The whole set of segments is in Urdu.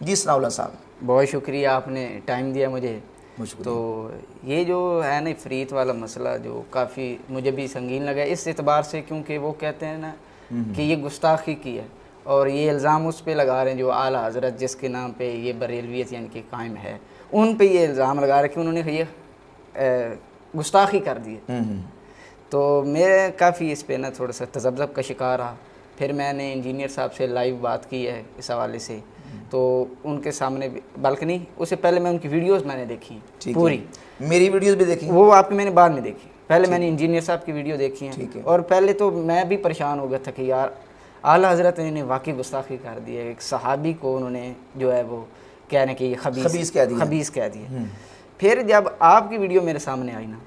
جی ثناءاللہ صاحب، بہت شکریہ، آپ نے ٹائم دیا مجھے. تو یہ جو ہے نا افریت والا مسئلہ جو کافی مجھے بھی سنگین لگا اس اعتبار سے، کیونکہ وہ کہتے ہیں نا کہ یہ گستاخی کی ہے، اور یہ الزام اس پہ لگا رہے ہیں جو اعلیٰ حضرت جس کے نام پہ یہ بریلویت یعنی کہ قائم ہے، ان پہ یہ الزام لگا رہے ہیں کہ انہوں نے یہ گستاخی کر دی ہے. تو میں کافی اس پہ نا تھوڑا سا تذبذب کا شکار رہا. پھر میں نے انجینئر صاحب سے لائیو بات کی ہے اس حوالے سے، تو ان کے سامنے بلکہ نہیں، اس سے پہلے میں ان کی ویڈیوز میں نے دیکھی پوری. میری ویڈیوز بھی دیکھی؟ وہ آپ کی میں نے بعد میں دیکھی، پہلے میں نے انجینئر صاحب کی ویڈیو دیکھی ہیں. اور پہلے تو میں بھی پریشان ہو گیا تھا کہ یار اعلیٰ حضرت نے واقعی گستاخی کر دی ہے، ایک صحابی کو انہوں نے جو ہے وہ کہہ رہے ہیں کہ یہ خبیث کہہ دیا. پھر جب آپ کی ویڈیو میرے سامنے آئی نا،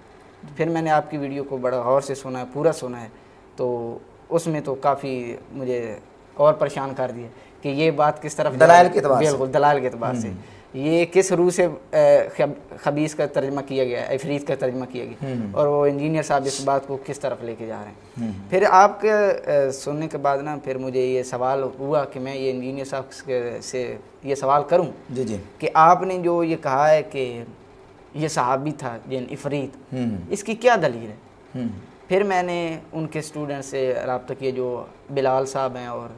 پھر میں نے آپ کی ویڈیو کو بڑا غور سے سنا ہے، پورا سنا ہے. تو اس میں تو کافی مجھے اور پریشان کر دیا کہ یہ بات کس طرف دلائل کے اعتبار سے، بالکل دلائل کے اعتبار سے یہ کس روح سے خبیث کا ترجمہ کیا گیا، افریت کا ترجمہ کیا گیا، اور وہ انجینئر صاحب اس بات کو کس طرف لے کے جا رہے ہیں. پھر آپ کے سننے کے بعد نا پھر مجھے یہ سوال ہوا کہ میں یہ انجینئر صاحب سے یہ سوال کروں کہ آپ نے جو یہ کہا ہے کہ یہ صحابی تھا جن افریت، اس کی کیا دلیل ہے؟ پھر میں نے ان کے اسٹوڈنٹ سے رابطہ کیا جو بلال صاحب ہیں اور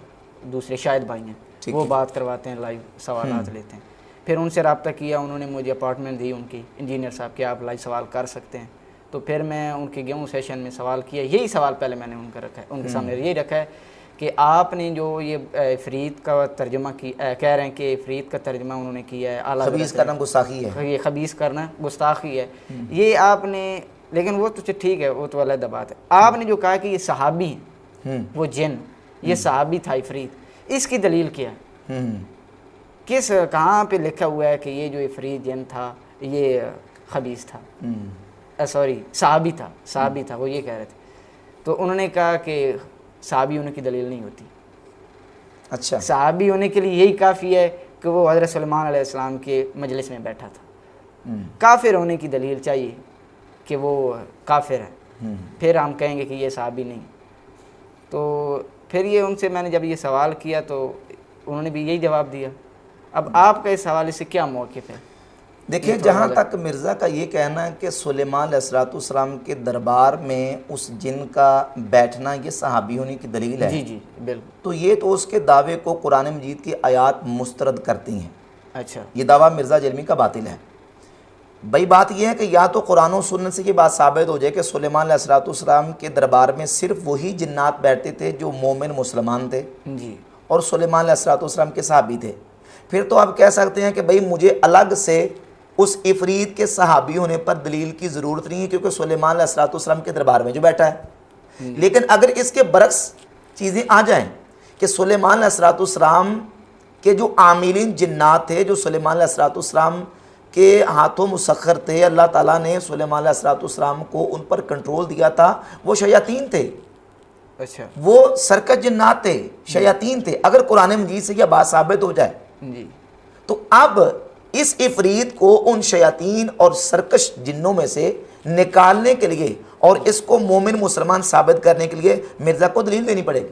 دوسرے شاہد بھائی ہیں، وہ بات کرواتے ہیں، لائیو سوالات لیتے ہیں. پھر ان سے رابطہ کیا، انہوں نے مجھے اپارٹمنٹ دی ان کی، انجینئر صاحب کہ آپ لائیو سوال کر سکتے ہیں. تو پھر میں ان کے گیوں سیشن میں سوال کیا، یہی سوال پہلے میں نے ان کا رکھا ہے، ان کے سامنے یہی رکھا ہے کہ آپ نے جو یہ افریت کا ترجمہ کہہ رہے ہیں کہ افریت کا ترجمہ انہوں نے کیا ہے اعلیٰ خبیث کرنا گستاخی ہے، یہ خبیث کرنا گستاخی ہے، یہ آپ نے، لیکن وہ تو ٹھیک ہے، وہ تو علیحدہ بات ہے. آپ نے جو کہا کہ یہ صحابی ہیں، وہ جن، یہ صحابی تھا افریت، اس کی دلیل کیا ہے؟ کس کہاں پہ لکھا ہوا ہے کہ یہ جو افریت جن تھا یہ خبیث تھا، سوری صحابی تھا، وہ یہ کہہ رہے تھے. تو انہوں نے کہا کہ صحابی ہونے کی دلیل نہیں ہوتی. اچھا، صحابی ہونے کے لیے یہی کافی ہے کہ وہ حضرت سلیمان علیہ السلام کے مجلس میں بیٹھا تھا. کافر ہونے کی دلیل چاہیے کہ وہ کافر ہے، پھر ہم کہیں گے کہ یہ صحابی نہیں. تو پھر یہ ان سے میں نے جب یہ سوال کیا تو انہوں نے بھی یہی جواب دیا. اب آپ کا اس حوالے سے کیا موقف ہے؟ دیکھیں، جہاں تک مرزا کا یہ کہنا ہے کہ سلیمان علیہ السلام کے دربار میں اس جن کا بیٹھنا یہ صحابی ہونے کی دلیل ہے، جی بالکل، تو یہ تو اس کے دعوے کو قرآن مجید کی آیات مسترد کرتی ہیں. اچھا، یہ دعویٰ مرزا جرمی کا باطل ہے. بھئی بات یہ ہے کہ یا تو قرآن و سنت سے یہ بات ثابت ہو جائے کہ سلیمان علیہ السلام کے دربار میں صرف وہی جنات بیٹھتے تھے جو مومن مسلمان تھے اور سلیمان علیہ السلام کے صحابی تھے. پھر تو آپ کہہ سکتے ہیں کہ بھئی مجھے الگ سے اس افریت کے صحابی ہونے پر دلیل کی ضرورت نہیں ہے کیونکہ سلیمان علیہ السلام کے دربار میں جو بیٹھا ہے. لیکن اگر اس کے برعکس چیزیں آ جائیں کہ سلیمان علیہ السلام کے جو عاملین جنات تھے جو سلیمان علیہ السلام کے ہاتھوں مسخر تھے، اللہ تعالیٰ نے سلیمان علیہ السلام کو ان پر کنٹرول دیا تھا، وہ شیاطین تھے. اچھا، وہ سرکش جنات تھے، شیاطین تھے. اگر قرآن مجید سے یہ بات ثابت ہو جائے تو اب اس افریت کو ان شیاطین اور سرکش جنوں میں سے نکالنے کے لیے اور اس کو مومن مسلمان ثابت کرنے کے لیے مرزا کو دلیل دینی پڑے گی.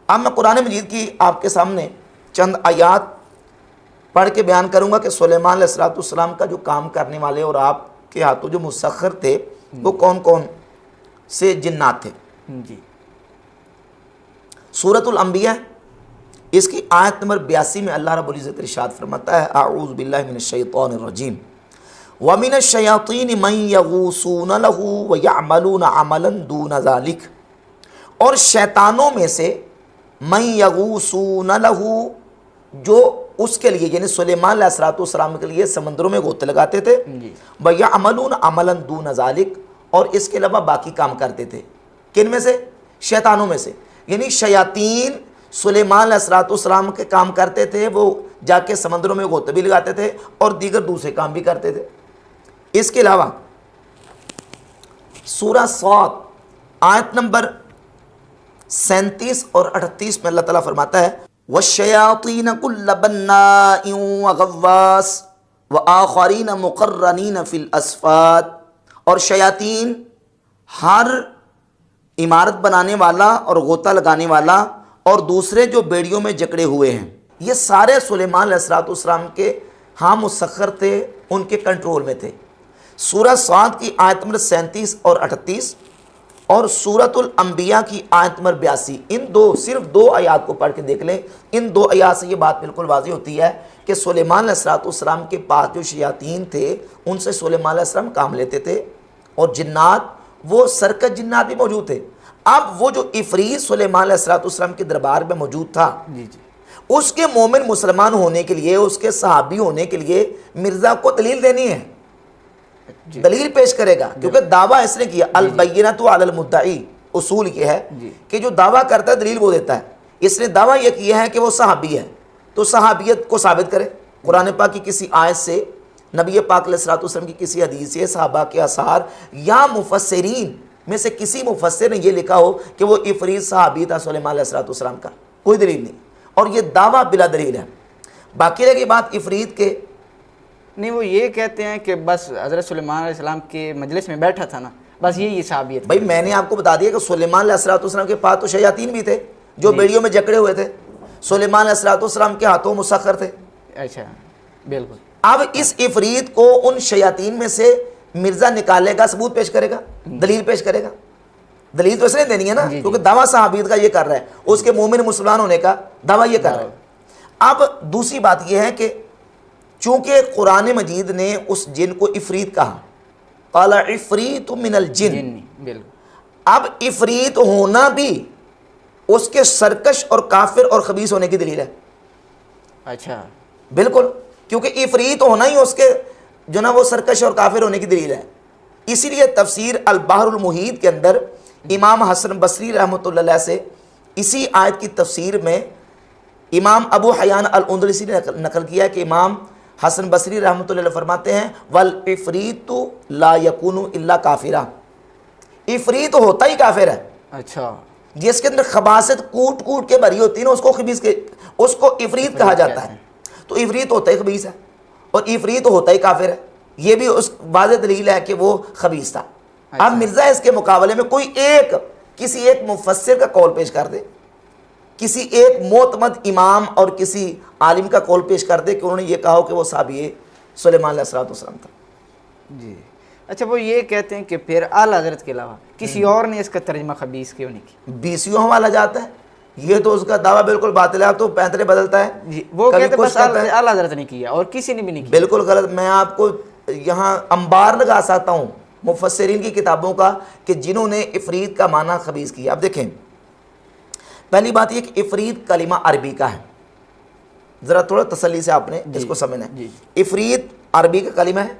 اب میں قرآن مجید کی آپ کے سامنے چند آیات پڑھ کے بیان کروں گا کہ سلیمان علیہ السلام کا جو کام کرنے والے اور آپ کے ہاتھوں جو مسخر تھے وہ کون کون سے جنات تھے. سورۃ الانبیاء اس کی آیت نمبر 82 میں اللہ رب العزت ارشاد فرماتا ہے، اعوذ باللہ من الشیطان الرجیم، وَمِنَ الشَّيَاطِينِ مَن يَغُوصُونَ لَهُ وَيَعْمَلُونَ عَمَلًا دُونَ ذَلِكَ، اور شیطانوں میں سے مَن يَغُوصُونَ لَهُ جو اس کے لیے یعنی سلیمان علیہ السلام کے لیے سمندروں میں غوطے لگاتے تھے، وَيَعْمَلُونَ عَمَلًا دُونَ ذَلِكَ، اور اس کے علاوہ باقی کام کرتے تھے. کن میں سے؟ شیطانوں میں سے. یعنی شیاطین سلیمان علیہ السلام کے کام کرتے تھے، وہ جا کے سمندروں میں غوطے بھی لگاتے تھے اور دیگر دوسرے کام بھی کرتے تھے. اس کے علاوہ سورہ صاد آیت نمبر 37 اور 38 میں اللہ تعالیٰ فرماتا ہے، وَالشَّيَاطِينَ كُلَّ بَنَّاءٍ وَغَوَّاصٍ وَآخَرِينَ مُقَرَّنِينَ فِي الْأَصْفَادِ، اور شیاطین ہر عمارت بنانے والا اور غوطہ لگانے والا اور دوسرے جو بیڑیوں میں جکڑے ہوئے ہیں یہ سارے سلیمان علیہ السلام کے ہاں مسخر تھے، ان کے کنٹرول میں تھے۔ سورہ صاد کی آیت نمبر 37 اور 38 اور سورۃ الانبیاء کی آیت نمبر 82، ان دو صرف 2 آیات کو پڑھ کے دیکھ لیں۔ ان 2 آیات سے یہ بات بالکل واضح ہوتی ہے کہ سلیمان علیہ السلام کے پاس جو شیاطین تھے ان سے سلیمان علیہ السلام کام لیتے تھے، اور جنات وہ سرکش جنات بھی موجود تھے۔ اب وہ جو عفریت سلیمان علیہ السلام کے دربار میں موجود تھا، اس کے مومن مسلمان ہونے کے لیے، اس کے صحابی ہونے کے لیے مرزا کو دلیل دینی ہے، دلیل پیش کرے گا، کیونکہ دعویٰ اس نے کیا البینۃ علی المدعی، اصول یہ ہے کہ جو دعویٰ کرتا ہے دلیل وہ دیتا ہے۔ اس نے دعویٰ یہ کیا ہے کہ وہ صحابی ہے، تو صحابیت کو ثابت کرے قرآن پاک کی کسی آیت سے، نبی پاک علیہ السلام کی کسی حدیث سے، صحابہ کے آثار، یا مفسرین میں سے کسی مفسر نے یہ لکھا ہو کہ وہ عفریت صحابی تھا سلیمان علیہ السلام کا، کوئی دلیل نہیں، اور یہ دعویٰ بلا دلیل ہے۔ باقی رہ گئی بات عفریت کے، نہیں وہ یہ کہتے ہیں کہ بس حضرت سلیمان علیہ السلام کے مجلس میں بیٹھا تھا نا، بس یہی صحابیت۔ بھائی میں نے آپ کو بتا دیا کہ سلیمان علیہ السلام کے پاس تو شیاطین بھی تھے جو بیڑیوں میں جکڑے ہوئے تھے، سلیمان علیہ السلام کے ہاتھوں مسخر تھے۔ اچھا بالکل۔ اب اس عفریت کو ان شیاطین میں سے مرزا نکالے گا، ثبوت پیش کرے گا، دلیل پیش کرے گا، دلیل تو اس نے دینی ہے نا، کیونکہ دعویٰ صحابیت کا یہ کر رہا ہے، اس کے مومن مسلمان ہونے کا دعویٰ یہ کر رہا ہے۔ اب دوسری بات یہ ہے کہ چونکہ قرآن مجید نے اس جن کو عفریت کہا، قال عفریت من الجن، اب عفریت ہونا بھی اس کے سرکش اور کافر اور خبیث ہونے کی دلیل ہے۔ اچھا بالکل، کیونکہ عفریت ہونا ہی اس کے جو نا وہ سرکش اور کافر ہونے کی دلیل ہے۔ اسی لیے تفسیر البحر المحیط کے اندر امام حسن بصری رحمۃ اللہ علیہ سے اسی آیت کی تفسیر میں امام ابو حیان الاندلسی نے نقل کیا کہ امام حسن بصری رحمۃ اللہ علیہ فرماتے ہیں والعفریت لا یکون الا کافرا، عفریت ہوتا ہی کافر ہے۔ اچھا، جس کے اندر خباثت کوٹ کوٹ کے بھری ہوتی ہے نا، اس کو خبیث کے، اس کو عفریت کہا جاتا ہے۔ تو عفریت ہوتا ہی خبیث ہے اور عفریت ہوتا ہی کافر ہے، یہ بھی اس واضح دلیل ہے کہ وہ خبیث تھا۔ اب مرزا اس کے مقابلے میں کوئی ایک کسی ایک مفسر کا قول پیش کر دے، کسی ایک معتمد امام اور کسی عالم کا قول پیش کر دے کہ انہوں نے یہ کہا ہو کہ وہ صحابی سلیمان علیہ السلام تھا۔ جی اچھا، وہ یہ کہتے ہیں کہ پھر اعلیٰ حضرت کے علاوہ کسی اور نے اس کا ترجمہ خبیث کیوں نہیں کیا؟ بیسیوں حوالہ جاتا ہے، یہ تو اس کا دعویٰ بالکل باطل ہے، تو پینترے بدلتا ہے جی، وہ کہتے ہیں بس اعلیٰ حضرت نے کیا اور کسی نے بھی نہیں کیا۔ بالکل غلط۔ میں آپ کو یہاں انبار لگا سکتا ہوں مفسرین کی کتابوں کا کہ جنہوں نے عفریت کا معنی خبیث کیا۔ اب دیکھیں، پہلی بات یہ کہ عفریت کلمہ عربی کا ہے، ذرا تھوڑا تسلی سے آپ نے اس کو سمجھنا ہے۔ عفریت عربی کا کلمہ ہے۔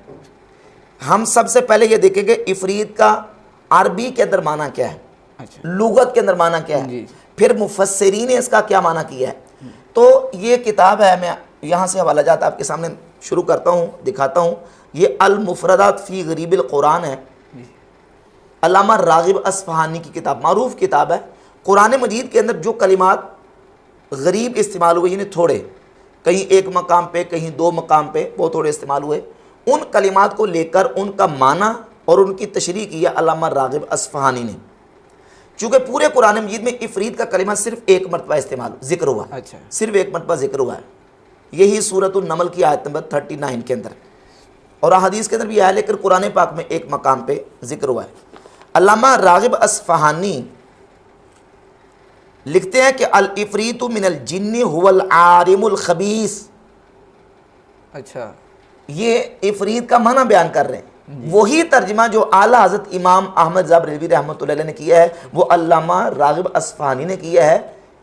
ہم سب سے پہلے یہ دیکھیں کہ عفریت کا عربی کے اندر معنی کیا ہے، لغت کے اندر معنی کیا ہے، پھر مفسرین نے اس کا کیا معنی کیا ہے۔ تو یہ کتاب ہے، میں یہاں سے حوالہ جات آپ کے سامنے شروع کرتا ہوں، دکھاتا ہوں۔ یہ المفردات فی غریب القرآن ہے، علامہ راغب اصفہانی کی کتاب، معروف کتاب ہے۔ قرآن مجید کے اندر جو کلمات غریب استعمال ہوئے، یعنی تھوڑے، کہیں ایک مقام پہ کہیں 2 مقام پہ وہ تھوڑے استعمال ہوئے، ان کلمات کو لے کر ان کا معنی اور ان کی تشریح کیا علامہ راغب اصفہانی نے۔ چونکہ پورے قرآن مجید میں عفریت کا کلمہ صرف ایک مرتبہ استعمال ذکر ہوا، صرف ایک مرتبہ ذکر ہوا ہے، یہی سورۃ النمل کی آیت نمبر 39 کے اندر، اور حدیث کے اندر بھی آیا، لیکن قرآن پاک میں ایک مقام پہ ذکر ہوا ہے۔ علامہ راغب اصفہانی لکھتے ہیں کہ العفریت من الجن هو العارم الخبیث۔ اچھا، یہ عفریت کا معنی بیان کر رہے ہیں، وہی ترجمہ جو اعلیٰ حضرت امام احمد ذا بریلوی رحمۃ اللہ علیہ نے کیا ہے، وہ علامہ راغب اصفہانی نے کیا ہے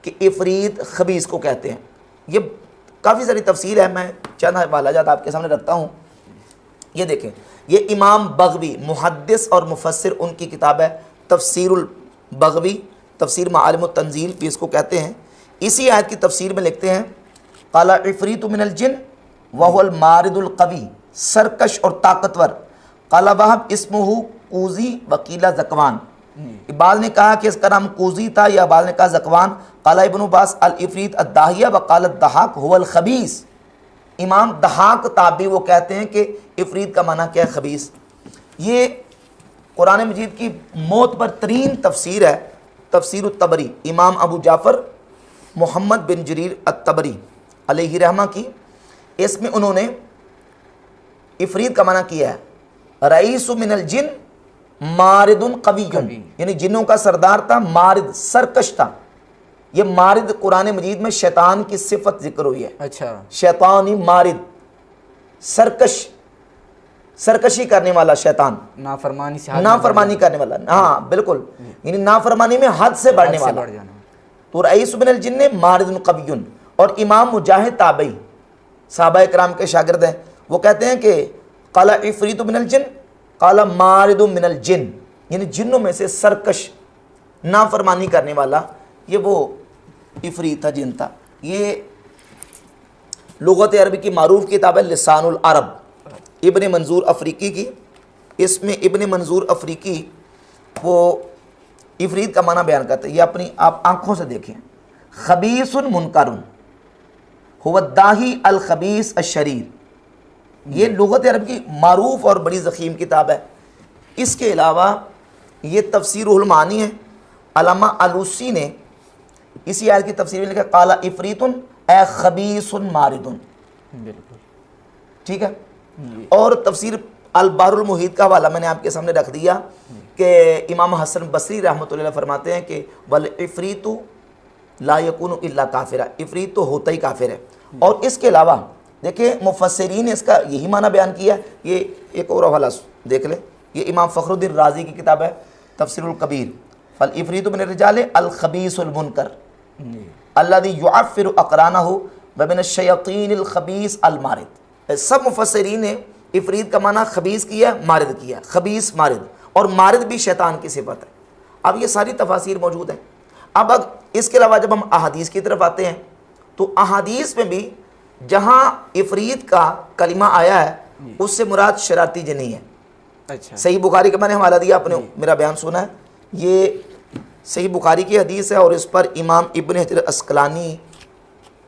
کہ عفریت خبیث کو کہتے ہیں۔ یہ کافی ساری تفسیر ہے، میں چند حوالہ جات آپ کے سامنے رکھتا ہوں۔ یہ دیکھیں، یہ امام بغوی محدث اور مفسر، ان کی کتاب ہے تفسیر البغوی، تفسیر معالم التنزیل بھی اس کو کہتے ہیں۔ اسی آیت کی تفسیر میں لکھتے ہیں قال عفریت من الجن وهو المارد القوی، سرکش اور طاقتور۔ قال وہب اسمہ کوزی وکیلا زکوان، بعض نے کہا کہ اس کا نام کوزی تھا، یا بعض نے کہا زکوان۔ قال ابن عباس العفریت الداہیہ وقال الضحاک هو الخبیث، امام ضحاک تابعی وہ کہتے ہیں کہ عفریت کا معنی کیا ہے، خبیث۔ یہ قرآن مجید کی معتبر ترین تفسیر ہے، تفسیر الطبری، امام ابو جعفر محمد بن جریر الطبری علیہ رحمہ کی، اس میں انہوں نے افریت کا معنی کیا ہے رئیس من الجن مارد قوی، یعنی جنوں کا سردار تھا، مارد سرکش تھا۔ یہ مارد قرآن مجید میں شیطان کی صفت ذکر ہوئی ہے، اچھا، شیطانی مارد، سرکش، سرکشی کرنے والا شیطان، نافرمانی سے نافرمانی کرنے والا، ہاں بالکل، یعنی نافرمانی میں حد سے بڑھنے والا۔ بڑھ جانا۔ تو رئیس من الجن مارد قوی، اور امام مجاہد تابعی صحابہ کرام کے شاگرد ہیں، وہ کہتے ہیں کہ قال عفریت من الجن قال مارد من الجن، یعنی جنوں میں سے سرکش نافرمانی کرنے والا یہ وہ عفریت تھا، جن تھا۔ یہ لغت عربی کی معروف کتاب ہے لسان العرب، ابن منظور افریقی کی، اس میں ابن منظور افریقی وہ عفریت کا معنی بیان کرتے ہیں، یہ اپنی آپ آنکھوں سے دیکھیں، خبیث منکر هو الداہی الخبیث الشریر، یہ لغت عرب کی معروف اور بڑی ضخیم کتاب ہے۔ اس کے علاوہ یہ تفسیر المعانی ہے، علامہ علوسی نے اسی آیت کی تفسیر میں لکھا قال عفریت اے خبیث مارد، بالکل ٹھیک ہے۔ اور تفسیر البحر المحیط کا حوالہ میں نے آپ کے سامنے رکھ دیا کہ امام حسن بصری رحمۃ اللہ علیہ فرماتے ہیں کہ والعفریت لا یکون الا کافرا، عفریت تو ہوتا ہی کافر ہے۔ اور اس کے علاوہ دیکھیں مفسرین نے اس کا یہی معنی بیان کیا، یہ ایک اور حوالہ دیکھ لیں، یہ امام فخر الدین رازی کی کتاب ہے تفسیر الکبیر، فالعفریت من الرجال الخبیث المنکر الذی یعفر اقرانہ ومن الشیاطین الخبیث المارد۔ سب مفسرین نے عفریت کا معنی خبیث کیا، مارد کیا، خبیث مارد، اور مارد بھی شیطان کی صفت ہے۔ اب یہ ساری تفاسیر موجود ہیں۔ اب اس کے علاوہ جب ہم احادیث کی طرف آتے ہیں تو احادیث میں بھی جہاں عفریت کا کلمہ آیا ہے اس سے مراد شرارتی جنی ہے۔ اچھا، صحیح بخاری کا میں نے حوالہ دیا، آپ نے میرا بیان سنا ہے، یہ صحیح بخاری کی حدیث ہے، اور اس پر امام ابن حجر اسقلانی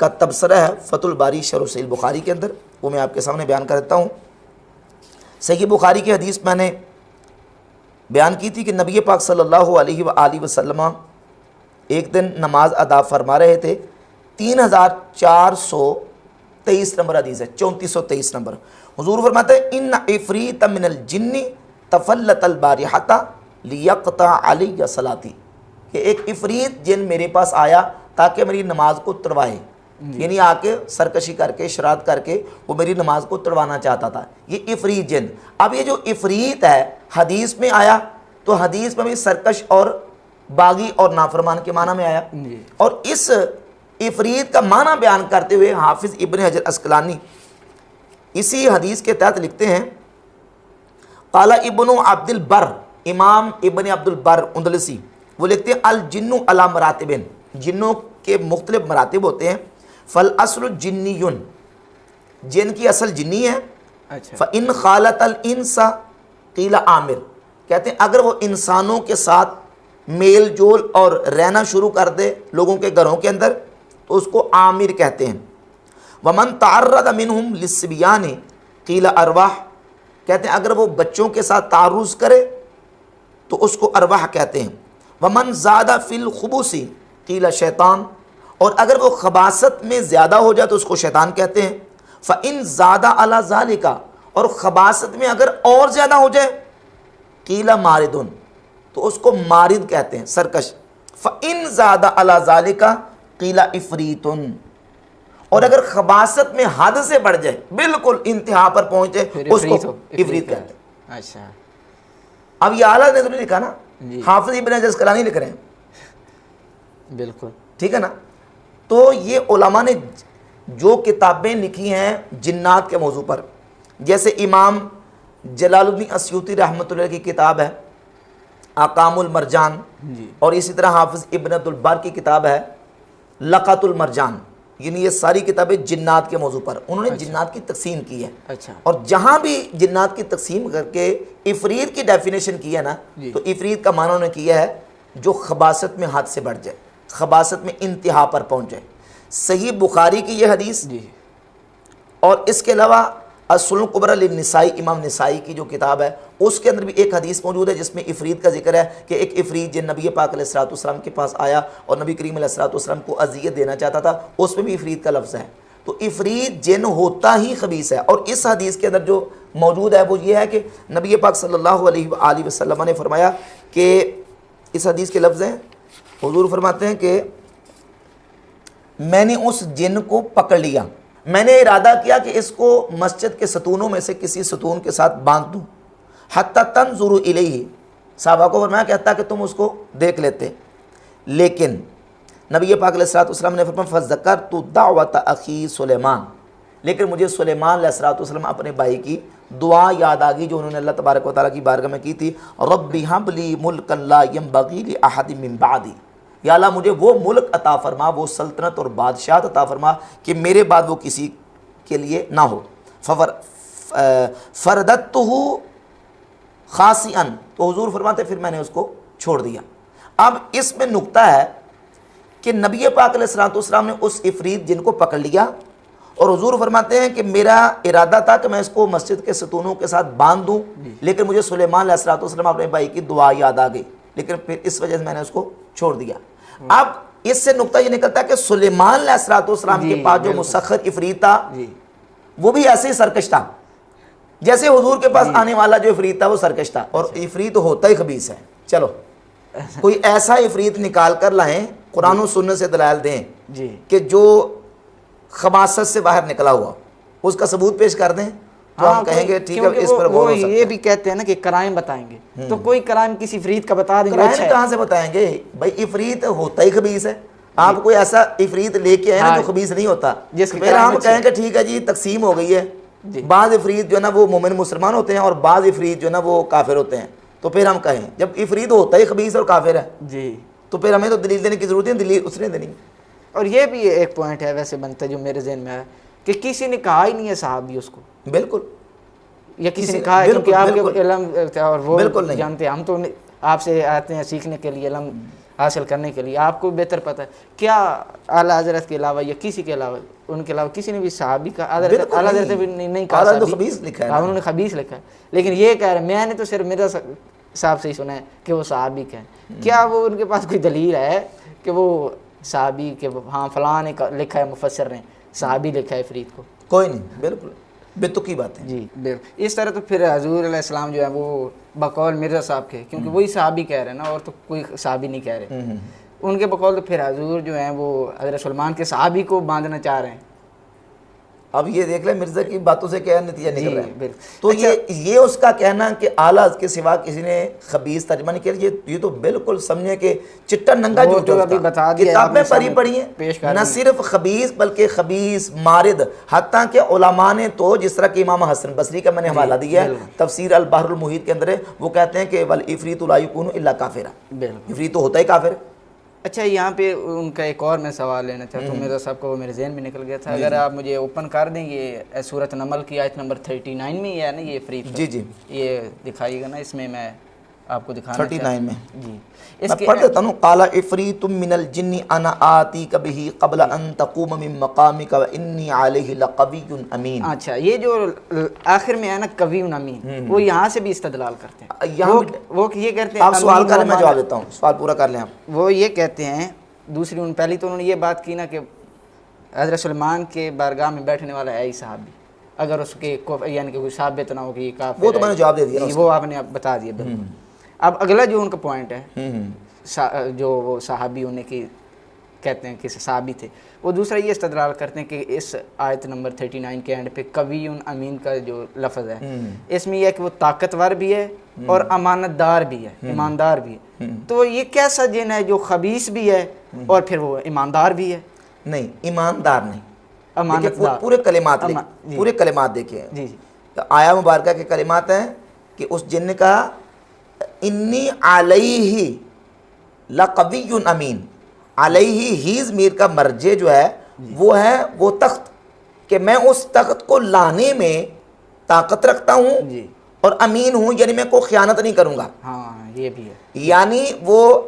کا تبصرہ ہے فتح الباری شرح صحیح بخاری کے اندر، وہ میں آپ کے سامنے بیان کر دیتا ہوں۔ صحیح بخاری کی حدیث میں نے بیان کی تھی کہ نبی پاک صلی اللہ علیہ وآلہ وسلم ایک دن نماز ادا فرما رہے تھے، 3423 نمبر حدیث ہے، 3423 نمبر۔ حضور فرماتے ہیں ان عفریت من الجن تفلت البارحۃ لیقطع علی صلاتی، کہ ایک عفریت جن میرے پاس آیا تاکہ میری نماز کو توڑوائے، یعنی آ کے سرکشی کر کے شرارت کر کے وہ میری نماز کو توڑوانا چاہتا تھا، یہ عفریت جن۔ اب یہ جو عفریت ہے حدیث میں آیا تو حدیث میں بھی سرکش اور باغی اور نافرمان کے معنی میں آیا، اور اس عفریت کا معنی بیان کرتے ہوئے حافظ ابن حجر اسقلانی اسی حدیث کے تحت لکھتے ہیں قال ابن عبد البر، امام ابن عبد البر اندلسی وہ لکھتے ہیں الجن علی مراتب، جنوں کے مختلف مراتب ہوتے ہیں، فالاصل جنی، جن کی اصل جنی ہے، اچھا، فإن خالط الانس قیل عامر، کہتے ہیں اگر وہ انسانوں کے ساتھ میل جول اور رہنا شروع کر دے لوگوں کے گھروں کے اندر تو اس کو عامر کہتے ہیں۔ ومن تعرض منہم للصبیان قیل ارواح، کہتے ہیں اگر وہ بچوں کے ساتھ تعرض کرے تو اس کو ارواح کہتے ہیں۔ ومن زاد فی الخبث قیل شیطان، اور اگر وہ خباثت میں زیادہ ہو جائے تو اس کو شیطان کہتے ہیں۔ فإن زاد علی ذالک، اور خباثت میں اگر اور زیادہ ہو جائے قیل ماردن، تو اس کو مارد کہتے ہیں، سرکش۔ فإن زاد علی ذالک قیل عفریت، اور اگر خباثت میں حد سے بڑھ جائے بالکل انتہا پر پہنچے اس کو عفریت کہتے ہیں۔ اچھا، اب یہ اعلیٰ نے تو نہیں لکھا نا، حافظ ابن حجر اسقلانی لکھ رہے ہیں، بالکل ٹھیک ہے نا۔ تو یہ علماء نے جو کتابیں لکھی ہیں جنات کے موضوع پر، جیسے امام جلال الدین اسیوطی رحمۃ اللہ کی کتاب ہے احکام المرجان، اور اسی طرح حافظ ابن عبد البر کی کتاب ہے لقط المرجان، یعنی یہ ساری کتابیں جنات کے موضوع پر انہوں نے جنات کی تقسیم کی ہے۔ اچھا، اور جہاں بھی جنات کی تقسیم کر کے عفریت کی ڈیفینیشن کی ہے نا، تو عفریت کا معنی انہوں نے کیا ہے جو خباثت میں حد سے بڑھ جائے، خباثت میں انتہا پر پہنچ جائے۔ صحیح بخاری کی یہ حدیث، اور اس کے علاوہ السنن الکبری للنسائی، امام نسائی کی جو کتاب ہے اس کے اندر بھی ایک حدیث موجود ہے جس میں عفریت کا ذکر ہے کہ ایک عفریت جن نبی پاک علیہ الصلوۃ والسلام کے پاس آیا اور نبی کریم علیہ الصلوۃ والسلام کو اذیت دینا چاہتا تھا، اس میں بھی عفریت کا لفظ ہے۔ تو عفریت جن ہوتا ہی خبیث ہے. اور اس حدیث کے اندر جو موجود ہے وہ یہ ہے کہ نبی پاک صلی اللہ علیہ وآلہ وسلم نے فرمایا کہ اس حدیث کے لفظ ہیں، حضور فرماتے ہیں کہ میں نے اس جن کو پکڑ لیا، میں نے ارادہ کیا کہ اس کو مسجد کے ستونوں میں سے کسی ستون کے ساتھ باندھ دوں، حتی تنظروا الیہ، صحابہ کو فرمایا کہ حتیٰ کہ تم اس کو دیکھ لیتے. لیکن نبی پاک علیہ السلام نے فرمایا فذکرت دعوت اخی سلیمان، لیکن مجھے سلیمان علیہ السلام اپنے بھائی کی دعا یاد آ گئی جو انہوں نے اللہ تبارک و تعالیٰ کی بارگاہ میں کی تھی، رب ھب لی ملکا لا ینبغی لاحد من بعدی، یا اللہ مجھے وہ ملک عطا فرما، وہ سلطنت اور بادشاہت عطا فرما کہ میرے بعد وہ کسی کے لیے نہ ہو. فرددتہ خاسئا، تو حضور فرماتے پھر میں نے اس کو چھوڑ دیا. اب اس میں نکتہ ہے کہ نبی پاک علیہ السلام نے اس عفریت جن کو پکڑ لیا، اور حضور فرماتے ہیں کہ میرا ارادہ تھا کہ میں اس کو مسجد کے ستونوں کے ساتھ باندھ دوں، لیکن مجھے سلیمان علیہ السلام اپنے بھائی کی دعا یاد آ گئی، لیکن پھر اس وجہ سے میں نے اس کو چھوڑ دیا. اب اس سے نقطہ یہ نکلتا ہے کہ سلیمان علیہ السلام کے پاس جو مسخر عفریت تھا وہ بھی ایسے ہی سرکش تھا جیسے حضور کے پاس آنے والا جو عفریت تھا وہ سرکش تھا، اور عفریت ہوتا ہی خبیث ہے. چلو کوئی ایسا عفریت نکال کر لائیں، قرآن و سنت سے دلائل دیں کہ جو خباثت سے باہر نکلا ہوا، اس کا ثبوت پیش کر دیں تو ہم کہیں گے ٹھیک ہے اس پر غور ہو سکتا ہے. یہ بھی کہتے ہیں نا کہ کرائم بتائیں گے، تو کوئی کرائم کسی عفریت کا بتا دیں گے. کرائم کہاں سے بتائیں گے بھائی؟ عفریت ہوتا ہی خبیث ہے. آپ کوئی ایسا عفریت لے کے آئے نا جو خبیث نہیں ہوتا، پھر ہم کہیں کہ ٹھیک ہے جی تقسیم ہو گئی ہے، بعض عفریت جو ہے نا وہ مومن مسلمان ہوتے ہیں اور بعض عفریت جو ہے نا وہ کافر ہوتے ہیں. تو پھر ہم کہیں جب عفریت ہوتا ہی خبیث اور کافر ہے تو پھر ہمیں تو دلیل دینے کی ضرورت ہے، دلیل اس نے دینی. اور یہ بھی ایک پوائنٹ ہے ویسے بنتا ہے جو میرے ذہن میں آیا کہ کسی نے کہا ہی نہیں ہے صحابی اس کو، بالکل، یا کسی نے کہا ہے کیونکہ آپ کے علم اور وہ جانتے ہیں، ہم تو آپ سے آتے ہیں سیکھنے کے لیے، علم حاصل کرنے کے لیے، آپ کو بہتر پتہ ہے کیا اعلیٰ حضرت کے علاوہ یا کسی کے علاوہ، ان کے علاوہ کسی نے بھی صحابی کا اعلیٰ حضرت بھی نہیں کہا، خبیث لکھا ہے، انہوں نے خبیث لکھا ہے. لیکن یہ کہہ رہے ہیں، میں نے تو صرف مرزا صاحب سے ہی سنا ہے کہ وہ صحابی کا ہے. کیا وہ ان کے پاس کوئی دلیل ہے کہ وہ صحابی کہ ہاں فلاں نے لکھا ہے، مفسر نے صحابی لکھا ہے عفریت کو؟ کوئی نہیں، بالکل بے تکی بات ہے. جی بالکل. اس طرح تو پھر حضور علیہ السلام جو ہے وہ بقول مرزا صاحب کے، کیونکہ وہی صحابی کہہ رہے ہیں نا، اور تو کوئی صحابی نہیں کہہ رہے، ان کے بقول تو پھر حضور جو ہیں وہ حضرت سلمان کے صحابی کو باندھنا چاہ رہے ہیں. اب یہ دیکھ لیں مرزا کی باتوں سے کیا نتیجہ نکل رہا ہے. تو یہ اس کا کہنا کہ اعلیٰ کے سوا کسی نے خبیث ترجمہ نہیں کیا، یہ تو بالکل سمجھے کہ چٹا ننگا جو کتابیں پڑھی ہیں، نہ صرف خبیث بلکہ خبیث مارد، حتیٰ کہ علماء نے تو جس طرح کہ امام حسن بصری کا میں نے حوالہ دیا ہے تفسیر البحر المحیط کے اندر ہے، وہ کہتے ہیں کہ والعفریت لا یکون الا کافرا، عفریت تو ہوتا ہی کافر ہے. اچھا یہاں پہ ان کا ایک اور میں سوال لینا چاہتا ہوں، مرزا صاحب کو وہ میرے ذہن میں نکل گیا تھا، اگر آپ مجھے اوپن کر دیں، یہ سورۃ نمل کی آیت نمبر 39 میں ہے نا یہ عفریت، جی یہ دکھائیے گا نا، اس میں میں آپ کو دکھانا 39 میں جی میں پڑھ دیتا ہوں. قال عفریت من الجن انا آتیک بہ قبل ان تقوم من مقامک وانی علیہ لقوی امین. اچھا یہ جو آخر میں ہے نا قوی امین، وہ یہاں سے بھی استدلال کرتے ہیں، وہ یہ کہتے ہیں، آپ سوال کریں میں جواب دیتا ہوں، سوال پورا کر لیں آپ. وہ یہ کہتے ہیں دوسری، پہلی تو انہوں نے یہ بات کی نا کہ حضرت سلمان کے بارگاہ میں بیٹھنے والا ہے ہی صحابی، اگر اس کے یعنی کہ کوئی ثابت نہ ہو کہ یہ کافر ہے، وہ تو میں نے جواب دے دیا، وہ آپ نے بتا دیا بالکل. اب اگلا جو ان کا پوائنٹ ہے جو وہ صحابی ہونے کی کہتے ہیں کہ صحابی تھے، وہ دوسرا یہ استدلال کرتے ہیں کہ اس آیت نمبر 39 کے اینڈ پہ قوی امین کا جو لفظ ہے، اس میں یہ ہے کہ وہ طاقتور بھی ہے اور امانت دار بھی ہے، ایماندار بھی ہے. تو یہ کیسا جن ہے جو خبیث بھی ہے اور پھر وہ ایماندار بھی ہے؟ نہیں، ایماندار نہیں، امانت دار. پورے کلمات دیکھیں، آیا مبارکہ کے کلمات ہیں کہ اس جن کا انی علیہ لقوی امین، علیہ ہی ضمیر کا مرجع جو ہے وہ ہے وہ تخت، کہ میں اس تخت کو لانے میں طاقت رکھتا ہوں اور امین ہوں، یعنی میں کوئی خیانت نہیں کروں گا. ہاں یہ بھی ہے، یعنی وہ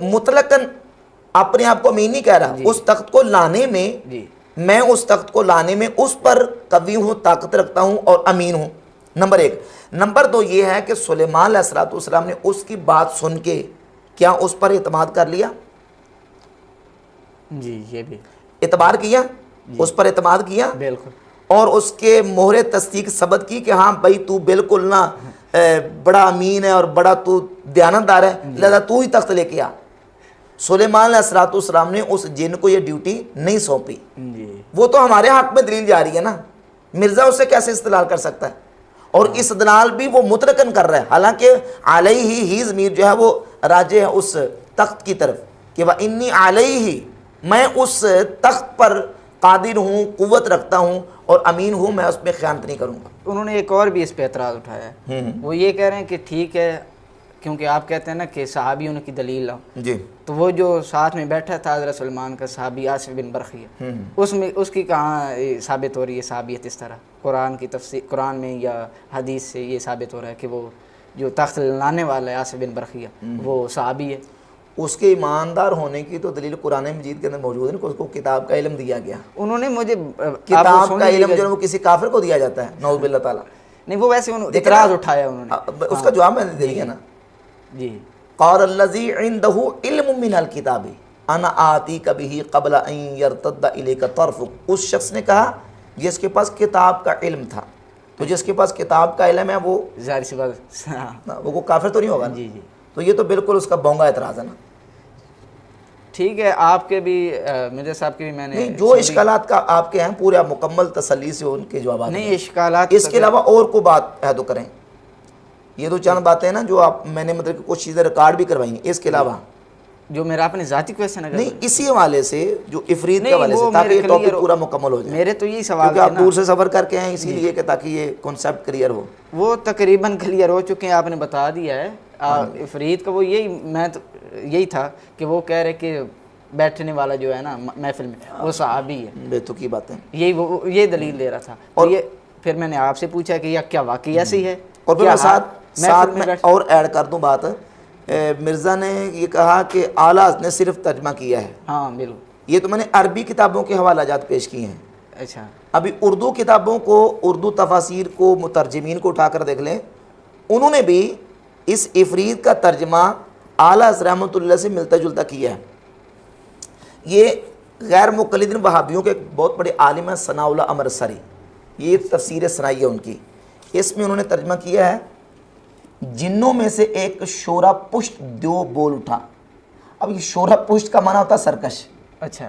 مطلقاً اپنے آپ کو امین نہیں کہہ رہا، اس تخت کو لانے میں میں اس تخت کو لانے میں اس پر قوی ہوں، طاقت رکھتا ہوں اور امین ہوں. نمبر 1. نمبر 2 یہ ہے کہ سلیمان علیہ السلام نے اس کی بات سن کے کیا اس پر اعتماد کر لیا؟ جی یہ بھی اعتبار کیا. اس پر اعتماد کیا بالکل، اور اس کے مہر تصدیق ثبت کی کہ ہاں بھائی تو بالکل نہ بڑا امین ہے اور بڑا تو دیانتدار ہے، لہذا تو ہی تخت لے کے آ۔ سلیمان علیہ السلام نے اس جن کو یہ ڈیوٹی نہیں سونپی، جی وہ تو ہمارے حق میں دلیل جاری ہے نا، مرزا اس سے کیسے استدلال کر سکتا ہے؟ اور استدلال بھی وہ مطلقاً کر رہا ہے، حالانکہ علیہ ہی ضمیر جو ہے وہ راجع ہے اس تخت کی طرف کہ وَإِنِّي عَلَيْهِ، میں اس تخت پر قادر ہوں، قوت رکھتا ہوں اور امین ہوں، میں اس میں خیانت نہیں کروں گا۔ انہوں نے ایک اور بھی اس پہ اعتراض اٹھایا ہے، وہ یہ کہہ رہے ہیں کہ ٹھیک ہے، کیونکہ آپ کہتے ہیں نا کہ صحابیوں کی دلیل لاؤ، جی تو وہ جو ساتھ میں بیٹھا تھا حضرت سلمان کا صحابی آصف بن برخیہ، اس کی کہاں ثابت ہو رہی ہے صحابیت اس طرح؟ قرآن کی تفسیر، قرآن میں یا حدیث سے یہ ثابت ہو رہا ہے کہ وہ جو تخت لانے والا ہے آصف بن برخیہ وہ صحابی ہے؟ اس کے ایماندار ہونے کی تو دلیل قرآن مجید کے اندر موجود ہے کہ اس کو کتاب کا علم دیا گیا۔ انہوں نے مجھے کتاب کا علم جو ہے وہ کسی کافر کو دیا جاتا ہے، نعوذ باللہ تعالیٰ۔ نہیں، وہ ویسے اعتراض اٹھایا انہوں نے، اس کا جواب میں نے دے دیا نا، جی قال الذی عنده علم من الکتاب انا آتیک بہ قبل ان یرتد الیک طرفک، اس شخص نے کہا جس کے پاس کتاب کا علم تھا، تو جس کے پاس کتاب کا علم ہے وہ ظاہر سی بات، وہ کافر تو نہیں ہوگا نا؟ جی جی تو یہ تو بالکل اس کا بونگا اعتراض ہے نا۔ ٹھیک ہے، آپ کے بھی مرزا صاحب کے بھی میں نے نہیں، جو اشکالات کا آپ کے ہیں پورے آپ مکمل تسلی سے ان کے جوابات نہیں دیں۔ اشکالات اس کے علاوہ اور کوئی بات ہے تو کریں، یہ تو چند باتیں ہیں نا جو آپ میں نے مطلب کہ کچھ چیزیں ریکارڈ بھی کروائی ہیں، اس کے علاوہ جو میرا اپنے ذاتی کویشچن ہے نہیں، اسی حوالے سے جو افرید کے نہیں، حوالے سے، وہ تاکہ میرے یہ ٹاپک clear ہو، پورا مکمل ہو جائے، میرے تو یہی سوال کیونکہ تھے آپ نا، دور سے سفر کر کے ہیں اسی لیے کہ تاکہ یہ کنسیپٹ کلیئر ہو۔ وہ تقریباً کلیئر ہو چکے ہیں، آپ نے بتا دیا ہے۔ افرید کا وہ یہی، میں تو یہی تھا کہ وہ کہہ رہے کہ بیٹھنے والا جو ہے نا محفل میں وہ صحابی ہے، بے تکی باتیں، یہی وہ یہ دلیل دے رہا تھا، اور یہ پھر میں نے آپ سے پوچھا کہ یہ کیا واقعی ایسی ہے؟ اور پھر کیا میں ساتھ محفل میں میں بیٹھ- اور ایڈ کر دوں بات، مرزا نے یہ کہا کہ اعلیٰ نے صرف ترجمہ کیا ہے، ہاں بالکل، یہ تو میں نے عربی کتابوں کے حوالہ جات پیش کیے ہیں، اچھا ابھی اردو کتابوں کو، اردو تفاسیر کو، مترجمین کو اٹھا کر دیکھ لیں، انہوں نے بھی اس افرید کا ترجمہ اعلیٰ رحمۃ اللہ سے ملتا جلتا کیا ہے۔ یہ غیر مقلدین وہابیوں کے ایک بہت بڑے عالم ہیں ثناء اللہ امرسری، یہ تفسیر ثنائی ہے ان کی، اس میں انہوں نے ترجمہ کیا ہے جنوں میں سے ایک شورا پشت دیو بول اٹھا۔ اب یہ شورا پشت کا معنی ہوتا ہے سرکش، اچھا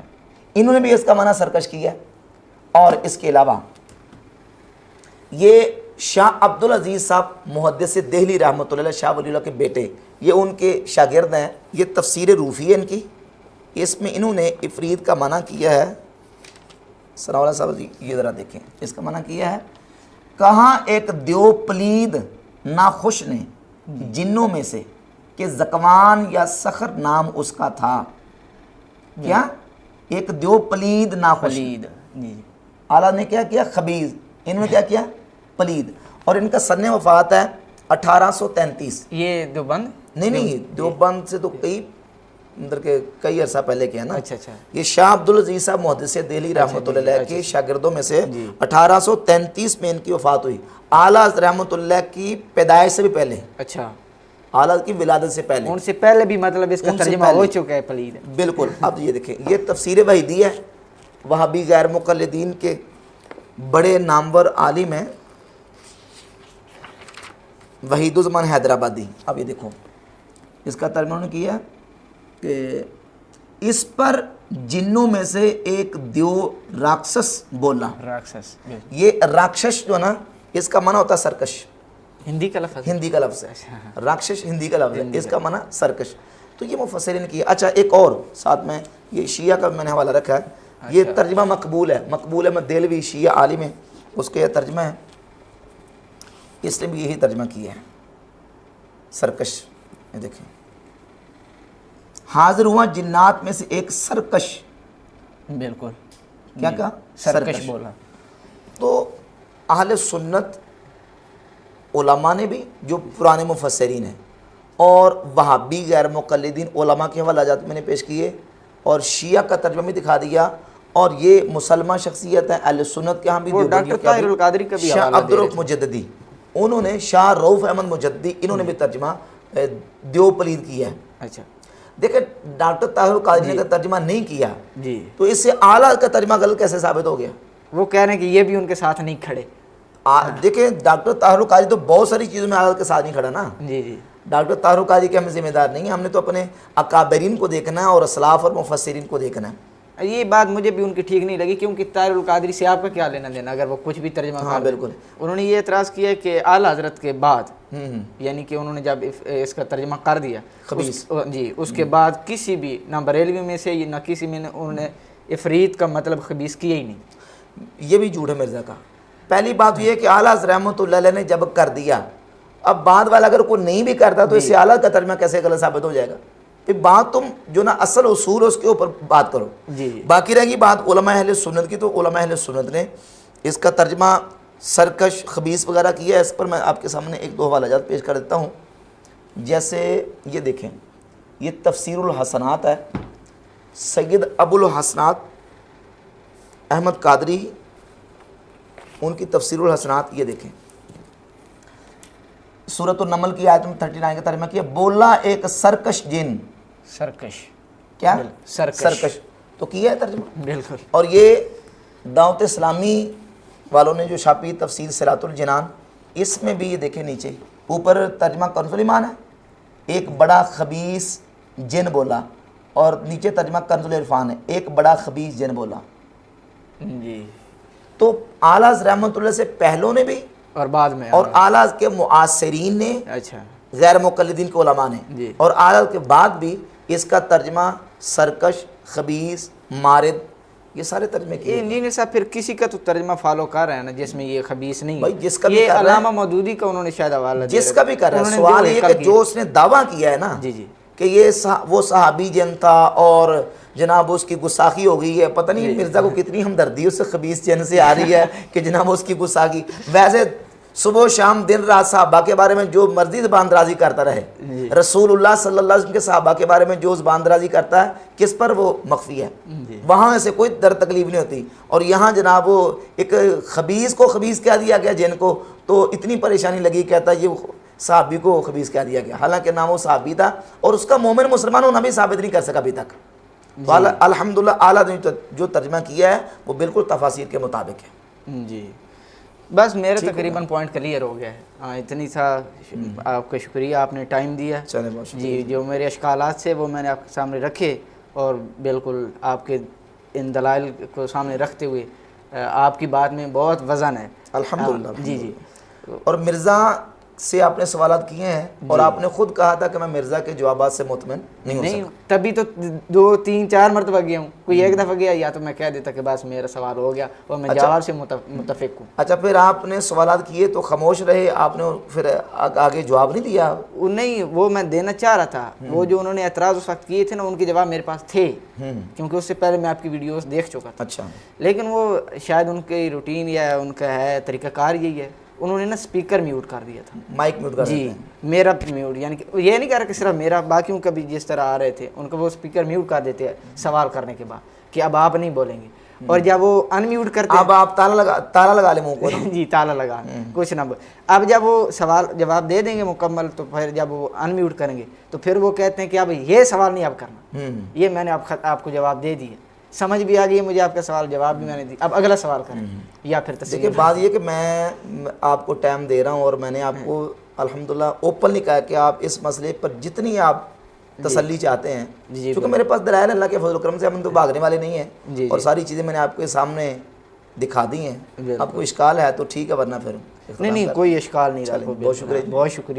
انہوں نے بھی اس کا معنی سرکش کیا ہے۔ اور اس کے علاوہ یہ شاہ عبدالعزیز صاحب محدث دہلی رحمۃ اللہ علیہ، شاہ ولی اللہ کے بیٹے، یہ ان کے شاگرد ہیں، یہ تفسیر روفی ہے ان کی، اس میں انہوں نے افرید کا معنی کیا ہے، ثناء اللہ صاحب جی یہ ذرا دیکھیں، اس کا معنی کیا ہے، کہاں ایک دیو پلید ناخوش نے جنوں میں سے کہ زکوان یا سخر نام اس کا تھا، کیا ایک دیو پلید ناخوش، پلید، جی اعلیٰ نے کیا کیا خبیث، انہوں نے کیا کیا پلید، اور ان کا سن وفات ہے 1833۔ یہ دیوبند، نہیں دیوبند سے تو کئی عرصہ پہلے کے ہیں نا۔ اچھا اچھا، یہ شاہ عبدالعزیز صاحب محدث دہلی رحمۃ اللہ علیہ کے شاگردوں میں سے 1833 میں ان کی وفات ہوئی، اعلیٰ رحمۃ اللہ کی پیدائش سے بھی پہلے، اچھا اعلیٰ کی ولادت سے پہلے، ان سے پہلے بھی مطلب اس کا ان سے ترجمہ ہو پہلے۔ چکا ہے پلید، بالکل۔ اب یہ دیکھیں، یہ تفسیر وحیدی ہے، وہابی غیر مقلدین کے بڑے نامور عالم ہیں وحید الزمان حیدرآبادی۔ اب یہ دیکھو اس کا ترجمہ انہوں نے کیا کہ اس پر جنوں میں سے ایک دیو راکشس بولا، راکشس، یہ راکشش جو ہے نا اس کا معنی ہوتا ہے سرکش، ہندی کا لفظ، ہندی کا لفظ ہے، راکشش ہندی کا لفظ ہے، اس کا معنی سرکش۔ تو یہ مفسرین کی۔ اچھا ایک اور ساتھ میں یہ شیعہ کا میں نے حوالہ رکھا ہے، یہ ترجمہ مقبول ہے میں دہلوی شیعہ عالم ہے، اس کے یہ ترجمہ ہے، اس نے بھی یہی ترجمہ کیا ہے سرکش۔ یہ دیکھیں، حاضر ہوا جنات میں سے ایک سرکش، بالکل کیا کہا؟ سرکش بولا۔ تو اہل سنت علماء نے بھی جو پرانے مفسرین ہیں، اور وہابی غیر مقلدین علماء کے حوالہ جات میں نے پیش کیے، اور شیعہ کا ترجمہ بھی دکھا دیا، اور یہ مسلمہ شخصیت ہیں اہل سنت کے ہاں بھی، وہ ڈاکٹر طاہر القادری کا بھی شاہ حوالہ دے عبدالرؤف رہے مجددی، انہوں نے شاہ رؤف احمد مجددی، انہوں نے بھی ترجمہ دیو پلید کیا ہے۔ اچھا دیکھیں ڈاکٹر طاہر القادری نے کا ترجمہ نہیں کیا جی تو اس سے اعلیٰ کا ترجمہ غلط کیسے ثابت ہو گیا؟ وہ کہہ رہے ہیں کہ یہ بھی ان کے ساتھ نہیں کھڑے. دیکھیں ڈاکٹر طاہر القادری تو بہت ساری چیزوں میں اعلیٰ کے ساتھ نہیں کھڑا نا. جی جی ڈاکٹر طاہر القادری کے ہم ذمہ دار نہیں ہیں, ہم نے تو اپنے اکابرین کو دیکھنا ہے اور اسلاف اور مفسرین کو دیکھنا ہے. یہ بات مجھے بھی ان کی ٹھیک نہیں لگی, کیونکہ طاہر القادری سے آپ کا کیا لینا دینا اگر وہ کچھ بھی ترجمہ ہاں بالکل. انہوں نے یہ اعتراض کیا کہ اعلیٰ حضرت کے بعد یعنی کہ انہوں نے جب اس کا ترجمہ کر دیا خبیث جی اس کے بعد کسی بھی نہ بریلوی میں سے نہ کسی میں انہوں نے افریت کا مطلب خبیث کیا ہی نہیں. یہ بھی جھوٹ ہے مرزا کا. پہلی بات یہ ہے کہ اعلیٰ حضرت رحمۃ اللہ علیہ نے جب کر دیا, اب بعد والا اگر کوئی نہیں بھی کرتا تو اس سے اعلیٰ کا ترجمہ کیسے غلط ثابت ہو جائے گا؟ پھر بات تم جو نا اصل اصول ہے اس کے اوپر بات کرو. جی باقی رہے گی بات علماء اہل سنت کی, تو علماء اہل سنت نے اس کا ترجمہ سرکش خبیث وغیرہ کیا ہے. اس پر میں آپ کے سامنے ایک دو حوالہ جات پیش کر دیتا ہوں. جیسے یہ دیکھیں, یہ تفسیر الحسنات ہے, سید ابو الحسنات احمد قادری ان کی تفسیر الحسنات. یہ دیکھیں سورۃ النمل کی آیت میں 39 کا ترجمہ کیا, بولا ایک سرکش جن. سرکش کیا سرکش تو کیا ہے ترجمہ بالکل. اور یہ دعوت اسلامی والوں نے جو چھاپی تفسیر صراط الجنان, اس میں بھی یہ دیکھیں نیچے اوپر ترجمہ کنز الایمان ہے, ایک بڑا خبیث جن بولا, اور نیچے ترجمہ کنز العرفان ہے, ایک بڑا خبیث جن بولا. جی تو اعلیٰ رحمۃ اللہ سے پہلوں نے بھی اور بعد میں اور اعلیٰ کے معاصرین نے, اچھا غیر مقلدین کے علماء نے جی اور اعلیٰ کے بعد بھی اس کا ترجمہ سرکش, خبیث, مارد, یہ سارے ترجمے کیے. انجینئر صاحب پھر کسی کا تو ترجمہ فالو کر رہے ہیں نا جس میں یہ خبیث نہیں بھائی جس کا بھی یہ کر رہا ہے, علامہ مودودی کا انہوں نے شاید حوالہ دیا جس کا بھی کر رہا ہے, انہوں نے سوال جو یہ کل کہ جو اس نے دعویٰ کیا ہے نا جی جی کہ یہ وہ صحابی جن تھا اور جناب اس کی گستاخی ہو گئی ہے, پتہ نہیں مرزا کو کتنی ہمدردی اس سے خبیث جن سے آ رہی ہے کہ جناب اس کی گستاخی. ویسے صبح و شام دن رات صحابہ کے بارے میں جو مرضی زبان درازی کرتا رہے, رسول اللہ صلی اللہ علیہ وسلم کے صحابہ کے بارے میں جو زبان درازی کرتا ہے کس پر وہ مخفی ہے, وہاں سے کوئی در تکلیف نہیں ہوتی. اور یہاں جناب وہ ایک خبیث کو خبیث کہہ دیا گیا جن کو, تو اتنی پریشانی لگی, کہتا ہے یہ صحابی کو خبیث کہہ دیا گیا, حالانکہ نام وہ صحابی تھا اور اس کا مومن مسلمان ہونا بھی ثابت نہیں کر سکا ابھی تک. الحمدللہ اعلیٰ نے جو ترجمہ کیا ہے وہ بالکل تفاسیر کے مطابق ہے. جی بس میرا تقریباً پوائنٹ کلیئر ہو گیا ہے. ہاں اتنی تھا, آپ کا شکریہ, آپ نے ٹائم دیا. چلے بہت شکریہ. جی جو میرے اشکالات سے وہ میں نے آپ کے سامنے رکھے, اور بالکل آپ کے ان دلائل کو سامنے رکھتے ہوئے آپ کی بات میں بہت وزن ہے الحمدللہ. جی جی. اور مرزا سے آپ نے سوالات کیے ہیں اور آپ نے خود کہا تھا کہ میں مرزا کے جوابات سے مطمئن نہیں ہو سکتا. تبھی تو 2 3 4 مرتبہ گیا ہوں, کوئی ایک دفعہ گیا یا تو میں کہہ دیتا کہ بس میرا سوال ہو گیا اور میں جواب سے متفق ہوں. اچھا پھر آپ نے سوالات کیے تو خاموش رہے, آپ نے پھر آگے جواب نہیں دیا؟ نہیں, وہ میں دینا چاہ رہا تھا. وہ جو انہوں نے اعتراض اس وقت کیے تھے نا, ان کے جواب میرے پاس تھے, کیونکہ اس سے پہلے میں آپ کی ویڈیوز دیکھ چکا تھا. اچھا, لیکن وہ شاید ان کی روٹین یا ان کا ہے طریقہ کار یہی ہے, انہوں نے نا سپیکر میوٹ کر دیا تھا, مائک میوٹ کر جی دیتے ہیں. میرا میوٹ, یعنی کہ یہ نہیں کہہ رہا کہ صرف میرا, باقیوں کا بھی جس طرح آ رہے تھے ان کا وہ سپیکر میوٹ کر دیتے ہیں سوال کرنے کے بعد کہ اب آپ نہیں بولیں گے, اور جب وہ ان میوٹ کرتے اب آپ تالا لگا لیں منہ کو. جی تالا لگا کچھ نہ اب جب وہ سوال جواب دے دیں گے مکمل, تو پھر جب وہ ان میوٹ کریں گے تو پھر وہ کہتے ہیں کہ اب یہ سوال نہیں اب کرنا, یہ میں نے آپ کو جواب دے دیا, سمجھ بھی آ گئی ہے مجھے آپ کا سوال, جواب بھی میں نے دی, اب اگلا سوال کریں یا پھر دیکھیں بات یہ کہ میں آپ کو ٹائم دے رہا ہوں اور میں نے آپ کو الحمدللہ اوپنلی کہا کہ آپ اس مسئلے پر جتنی آپ تسلی چاہتے ہیں, کیونکہ میرے پاس دلائل اللہ کے فضل و کرم سے, ہم تو بھاگنے والے نہیں ہیں, اور ساری چیزیں میں نے آپ کے سامنے دکھا دی ہیں. آپ کو اشکال ہے تو ٹھیک ہے, ورنہ پھر نہیں کوئی اشکال نہیں رہا. بہت شکریہ. بہت شکریہ.